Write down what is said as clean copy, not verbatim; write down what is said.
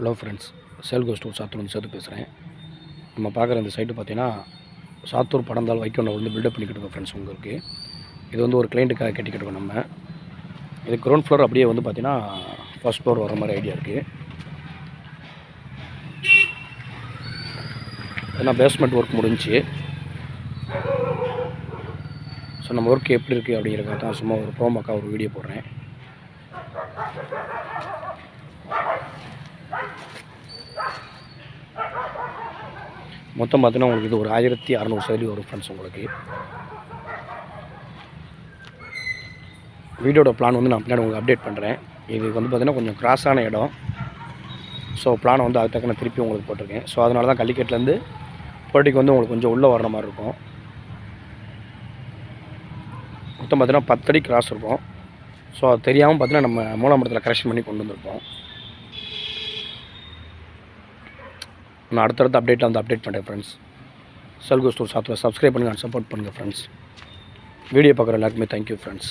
Hello friends, சேல்கோ store Sattur சேர்த்து பேசுகிறேன். நம்ம பார்க்குற இந்த சைட்டு பார்த்தீங்கன்னா சாத்தூர் படந்தால் வைக்கோண்டை வந்து பில்டப் பண்ணிக்கிட்டு இருக்கோம் ஃப்ரெண்ட்ஸ். உங்களுக்கு இது வந்து ஒரு கிளைண்ட்டுக்காக கட்டிக்கிட்டு இருக்கோம். நம்ம இது கிரவுண்ட் ஃப்ளோர் அப்படியே வந்து பார்த்தீங்கன்னா ஃபர்ஸ்ட் ஃப்ளோர் வர மாதிரி ஐடியா இருக்குது. ஏன்னா பேஸ்மெண்ட் ஒர்க் முடிஞ்சு. ஸோ நம்ம ஒர்க் எப்படி இருக்குது அப்படிங்கிறத தான் சும்மா ஒரு ப்ரோமோக்காக ஒரு வீடியோ போடுறேன். மொத்தம் பார்த்தீங்கன்னா உங்களுக்கு இது ஒரு 1600 சதுரடி வரும் ஃப்ரெண்ட்ஸ். உங்களுக்கு வீடியோட பிளான் வந்து நான் பின்னாடி உங்களுக்கு அப்டேட் பண்ணுறேன். இது வந்து பார்த்திங்கன்னா கொஞ்சம் கிராஸான இடம். ஸோ பிளானை வந்து அது தக்க நான் திருப்பி உங்களுக்கு போட்டிருக்கேன். ஸோ அதனால தான் கள்ளிக்கேட்லேருந்து போட்டிக்கு வந்து உங்களுக்கு கொஞ்சம் உள்ளே வர்ற மாதிரி இருக்கும். மொத்தம் பார்த்தீங்கன்னா 10 அடி கிராஸ் இருக்கும். ஸோ அது தெரியாமல் பார்த்தீங்கன்னா நம்ம மூலமரத்தில் கரெக்ஷன் பண்ணி கொண்டு வந்திருப்போம். நான் அடுத்தடுத்த அப்டேட்டில் வந்து அப்டேட் பண்ணுறேன் ஃப்ரெண்ட்ஸ். சேல்கோ ஸ்டோர் சாத்தூர் சப்ஸ்கிரைப் பண்ணுங்கள், சப்போர்ட் பண்ணுங்கள் ஃப்ரெண்ட்ஸ். வீடியோ பார்க்குற எல்லாருக்குமே தேங்க்யூ ஃப்ரெண்ட்ஸ்.